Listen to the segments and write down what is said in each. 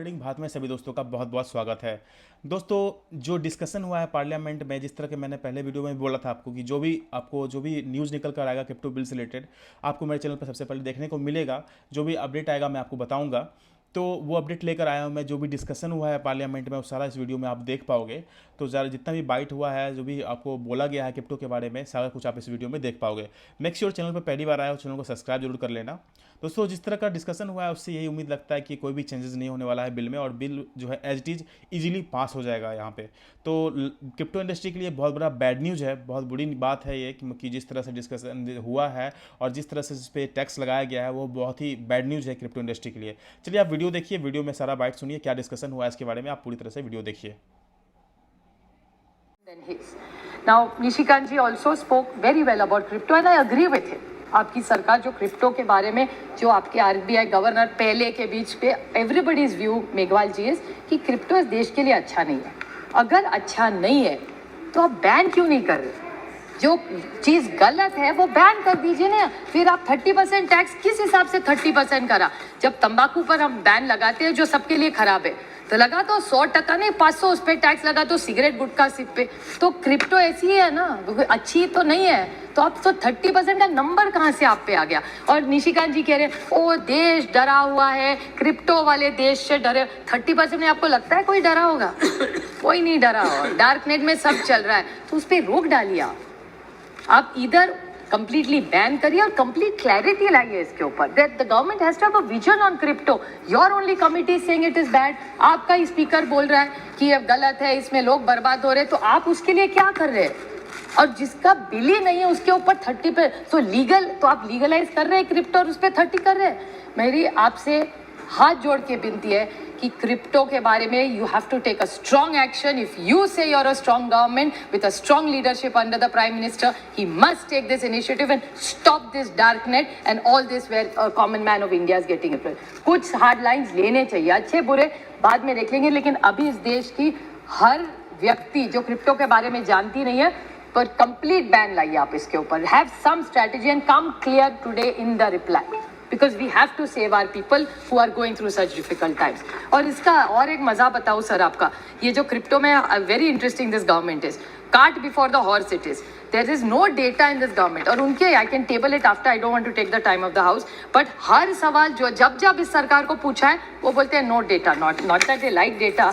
Trading Bharat में सभी दोस्तों का बहुत बहुत स्वागत है। दोस्तों, जो डिस्कशन हुआ है पार्लियामेंट में, जिस तरह के मैंने पहले वीडियो में बोला था आपको कि जो भी न्यूज़ निकल कर आएगा क्रिप्टो बिल से रिलेटेड, आपको मेरे चैनल पर सबसे पहले देखने को मिलेगा। जो भी अपडेट आएगा मैं आपको बताऊंगा। तो वो अपडेट लेकर आया हूँ मैं। जो भी डिस्कशन हुआ है पार्लियामेंट में वो सारा इस वीडियो में आप देख पाओगे। तो ज़रा जितना भी बाइट हुआ है, जो भी आपको बोला गया है क्रिप्टो के बारे में, सारा कुछ आप इस वीडियो में देख पाओगे। मेक श्योर चैनल पर पहली बार आया हो चैनल को सब्सक्राइब जरूर कर लेना। दोस्तों, जिस तरह का डिस्कशन हुआ है उससे यही उम्मीद लगता है कि कोई भी चेंजेस नहीं होने वाला है बिल में, और बिल जो है एज इट इज़ ईजिली पास हो जाएगा यहाँ पे। तो क्रिप्टो इंडस्ट्री के लिए बहुत बड़ा बैड न्यूज़ है, बहुत बुरी बात है ये कि जिस तरह से डिस्कशन हुआ है और जिस तरह से इस पर टैक्स लगाया गया है वो बहुत ही बैड न्यूज़ है क्रिप्टो इंडस्ट्री के लिए। चलिए आप वीडियो देखिए, वीडियो में सारा बाइट सुनिए, क्या डिस्कशन हुआ है इसके बारे में, आप पूरी तरह से वीडियो देखिए। Now, Nishikant ji also spoke very well about crypto and I agree with him. आपकी सरकार जो क्रिप्टो के बारे में, जो आपके आरबीआई गवर्नर पहले के बीच पे everybody's view Meghwal ji is कि क्रिप्टो इस देश के लिए अच्छा नहीं है। अगर अच्छा नहीं है तो आप बैन क्यों नहीं कर रहे? जो चीज़ गलत है वो बैन कर दीजिए ना। फिर आप 30% टैक्स किस हिसाब से 30% करा? जब तंबाकू पर हम बैन लगाते हैं जो सबके लिए खराब है तो लगा तो 100% नहीं 500 उस पर टैक्स लगा तो सिगरेट गुटखा सिप पे। तो क्रिप्टो ऐसी है ना, अच्छी तो नहीं है। तो अब तो 30% का नंबर कहाँ से आप पे आ गया? और निशिकांत जी कह रहे हैं ओ देश डरा हुआ है, क्रिप्टो वाले देश से डरे। 30% में आपको लगता है कोई डरा होगा? कोई नहीं डरा होगा। डार्क नेट में सब चल रहा है तो उस पर रोक डालिए। आप इधर कंप्लीटली बैन करिए और कंप्लीट क्लैरिटी लाइए इसके ऊपर that the government has to have a vision on crypto. Your only committee saying it is bad. आपका ही स्पीकर बोल रहा है कि ये गलत है, इसमें लोग बर्बाद हो रहे हैं, तो आप उसके लिए क्या कर रहे हैं? और जिसका बिल ही नहीं है उसके ऊपर 30 पे तो लीगल, तो आप लीगलाइज कर रहे हैं क्रिप्टो और उस पर 30 कर रहे हैं। मेरी आपसे हाथ जोड़ के विनती है कि क्रिप्टो के बारे में you have to take a strong action. If you say you are a strong government with a strong leadership under the prime minister, he must take this initiative and stop this dark net and all this where common man of India is getting it. कुछ hard lines लेने चाहिए, अच्छे बुरे बाद में देख लेंगे, लेकिन अभी इस देश की हर व्यक्ति जो क्रिप्टो के बारे में जानती नहीं है, पर कंप्लीट बैन लाइए आप इसके ऊपर। Have some strategy and come clear today in the reply because we have to save our people who are going through such difficult times. और इसका और एक मजा बताऊं सर आपका, ये जो क्रिप्टो में very interesting this government is, cart before the horse it is. There is no data in this government. और उनके I can table it after, I don't want to take the time of the house, but हर सवाल जो जब इस सरकार को पूछा है वो बोलते हैं no data, not that they like data.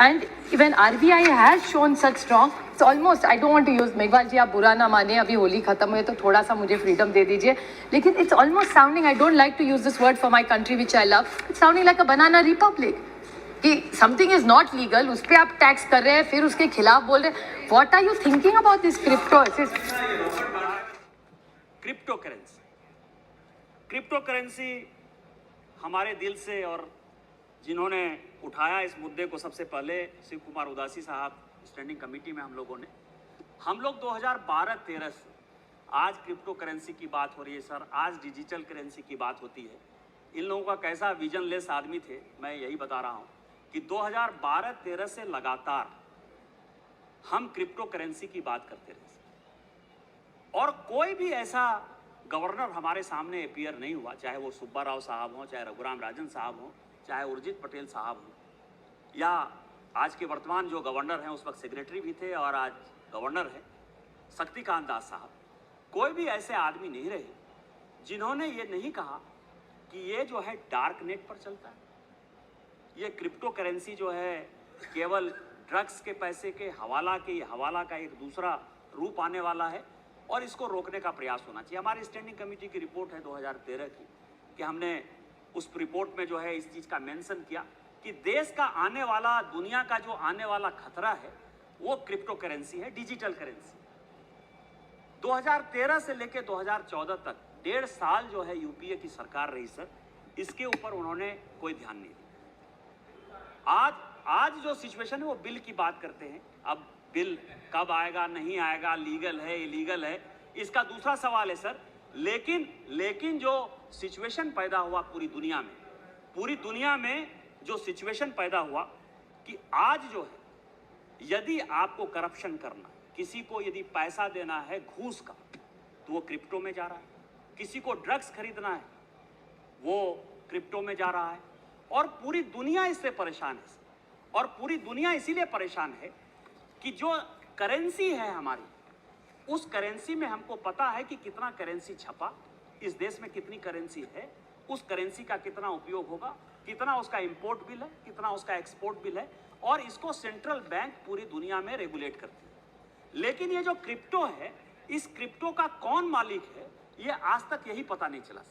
And when RBI has shown such strong, it's almost, I don't want to use, Meghwal जी आप बुरा ना माने, अभी होली खत्म हुई तो थोड़ा सा मुझे फ्रीडम दे दीजिए, लेकिन it's almost sounding, I don't like to use this word for my country which I love, it's sounding like a banana republic. कि समथिंग इज नॉट लीगल, उस पर आप टैक्स कर रहे हैं, फिर उसके खिलाफ बोल रहे हैं। What are you thinking about this crypto? Crypto currency हमारे दिल से, और जिन्होंने उठाया इस मुद्दे को सबसे पहले शिव कुमार उदासी साहब, स्टैंडिंग कमेटी में हम लोग 2012-13 से आज क्रिप्टो करेंसी की बात हो रही है सर, आज डिजिटल करेंसी की बात होती है। इन लोगों का कैसा विजनलेस आदमी थे, मैं यही बता रहा हूँ कि 2012-13 से लगातार हम क्रिप्टो करेंसी की बात करते रहे और कोई भी ऐसा गवर्नर हमारे सामने अपीयर नहीं हुआ, चाहे वो सुब्बा राव साहब हों, चाहे रघुराम राजन साहब हों, चाहे उर्जित पटेल साहब हों, या आज के वर्तमान जो गवर्नर हैं, उस वक्त सेक्रेटरी भी थे और आज गवर्नर है शक्तिकांत दास साहब। कोई भी ऐसे आदमी नहीं रहे जिन्होंने ये नहीं कहा कि ये जो है डार्क नेट पर चलता है, ये क्रिप्टो करेंसी जो है केवल ड्रग्स के पैसे के हवाला का एक दूसरा रूप आने वाला है और इसको रोकने का प्रयास होना चाहिए। हमारी स्टैंडिंग कमेटी की रिपोर्ट है 2013 की, कि हमने उस रिपोर्ट में जो है इस चीज़ का मेंशन किया कि देश का आने वाला, दुनिया का जो आने वाला खतरा है वो क्रिप्टो करेंसी है, डिजिटल करेंसी। 2013 से लेकर 2014 तक 1.5 साल जो है यूपीए की सरकार रही सर, इसके ऊपर उन्होंने कोई ध्यान नहीं दिया। आज जो सिचुएशन है वो बिल की बात करते हैं। अब बिल कब आएगा, नहीं आएगा, लीगल है इलीगल है, इसका दूसरा सवाल है सर। लेकिन जो सिचुएशन पैदा हुआ पूरी दुनिया में जो सिचुएशन पैदा हुआ कि आज जो है यदि आपको करप्शन करना, किसी को यदि पैसा देना है घूस का, तो वो क्रिप्टो में जा रहा है। किसी को ड्रग्स खरीदना है वो क्रिप्टो में जा रहा है। और पूरी दुनिया इससे परेशान है। और पूरी दुनिया इसीलिए परेशान है कि जो करेंसी है हमारी, उस करेंसी में हमको पता है कि कितना करेंसी छपा, इस देश में कितनी करेंसी है, उस करेंसी का कितना उपयोग होगा, कितना उसका इंपोर्ट बिल है, कितना उसका एक्सपोर्ट बिल है, और इसको सेंट्रल बैंक पूरी दुनिया में रेगुलेट करती है। लेकिन ये जो क्रिप्टो है, इस क्रिप्टो का कौन मालिक है, ये आज तक यही पता नहीं चला।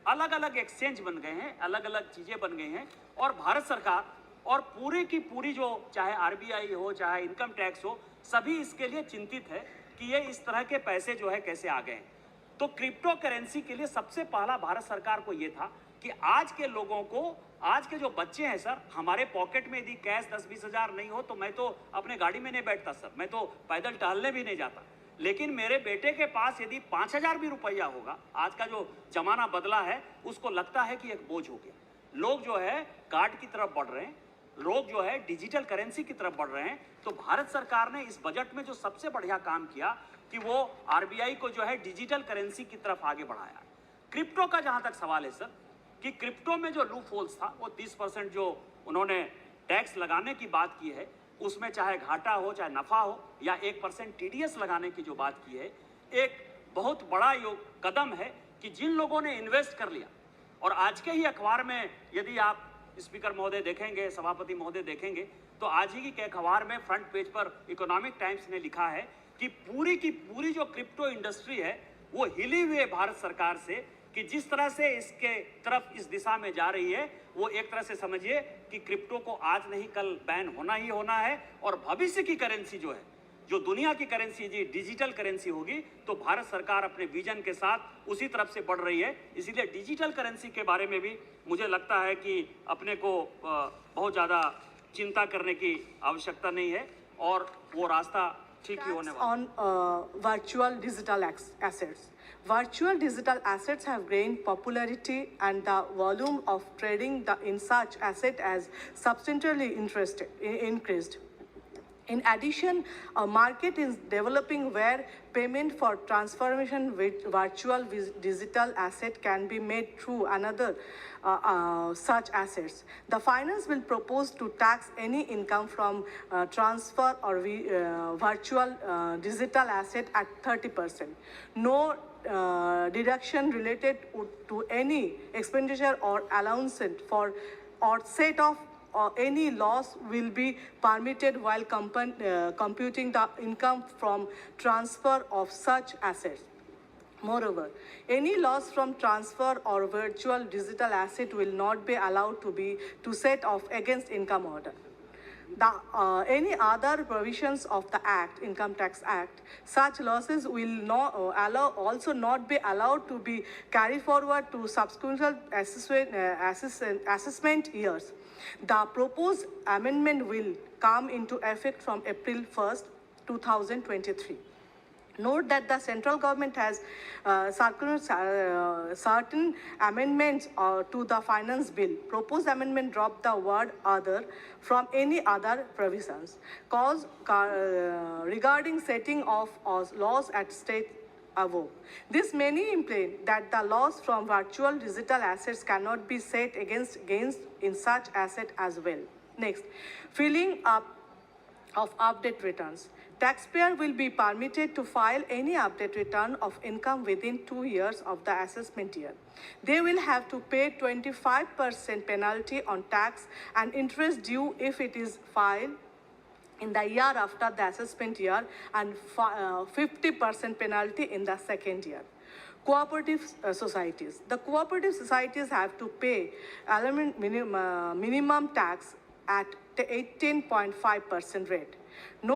अलग अलग एक्सचेंज बन गए हैं, अलग अलग चीजें बन गई हैं, और भारत सरकार और पूरी की पूरी जो चाहे आरबीआई हो, चाहे इनकम टैक्स हो, सभी इसके लिए चिंतित है कि ये इस तरह के पैसे जो है कैसे आ गए हैं। तो क्रिप्टो करेंसी के लिए सबसे पहला भारत सरकार को ये था कि आज के लोगों को, आज के जो बच्चे हैं सर, हमारे पॉकेट में यदि कैश 10-20 हज़ार नहीं हो तो मैं तो अपने गाड़ी में नहीं बैठता सर, मैं तो पैदल टहलने भी नहीं जाता। लेकिन मेरे बेटे के पास यदि 5,000 भी रुपया होगा, आज का जो जमाना बदला है, उसको लगता है कि एक बोझ हो गया। लोग जो है कार्ड की तरफ बढ़ रहे हैं, लोग जो है डिजिटल करेंसी की तरफ बढ़ रहे हैं। तो भारत सरकार ने इस बजट में जो सबसे बढ़िया काम किया कि वो आरबीआई को जो है डिजिटल करेंसी की तरफ आगे बढ़ाया। क्रिप्टो का जहां तक सवाल है सर, कि क्रिप्टो में जो लूप होल्स था, वो 30% जो उन्होंने टैक्स लगाने की बात की है, उसमें चाहे घाटा हो चाहे नफा हो, या 1% टीडीएस लगाने की जो बात की है, एक बहुत बड़ा कदम है कि जिन लोगों ने इन्वेस्ट कर लिया। और आज के ही अखबार में यदि आप स्पीकर महोदय देखेंगे, सभापति महोदय देखेंगे, तो आज ही के अखबार में फ्रंट पेज पर इकोनॉमिक टाइम्स ने लिखा है कि पूरी की पूरी जो क्रिप्टो इंडस्ट्री है वो हिली हुई है भारत सरकार से, कि जिस तरह से इसके तरफ इस दिशा में जा रही है, वो एक तरह से समझिए कि क्रिप्टो को आज नहीं कल बैन होना ही होना है। और भविष्य की करेंसी जो है, जो दुनिया की करेंसी जी डिजिटल करेंसी होगी, तो भारत सरकार अपने विजन के साथ उसी तरफ से बढ़ रही है। इसीलिए डिजिटल करेंसी के बारे में भी मुझे लगता है कि अपने को बहुत ज़्यादा चिंता करने की आवश्यकता नहीं है, और वो रास्ता ठीक ही होने वाला है। On virtual digital assets. Virtual digital assets have gained popularity, and the volume of trading in such asset has substantially increased. In addition, a market is developing where payment for transformation with virtual digital asset can be made through another such assets. The finance will propose to tax any income from transfer or virtual digital asset at 30%. No deduction related to any expenditure or allowance for or set off or any loss will be permitted while computing the income from transfer of such assets. Moreover, any loss from transfer or virtual digital asset will not be allowed to set off against income order. Any other provisions of the Act, Income Tax Act, such losses will also not be allowed to be carried forward to subsequent assessment years. The proposed amendment will come into effect from April 1st, 2023. Note that the central government has certain amendments to the finance bill. Proposed amendment drop the word other from any other provisions. Regarding setting of laws at state above. This may imply that the loss from virtual digital assets cannot be set against gains in such asset as well. Next, filling up of update returns. Taxpayer will be permitted to file any update return of income within 2 years of the assessment year. They will have to pay 25% penalty on tax and interest due if it is filed in the year after the assessment year, and 50% penalty in the second year. Cooperative societies. The cooperative societies have to pay minimum tax at 18.5% rate. No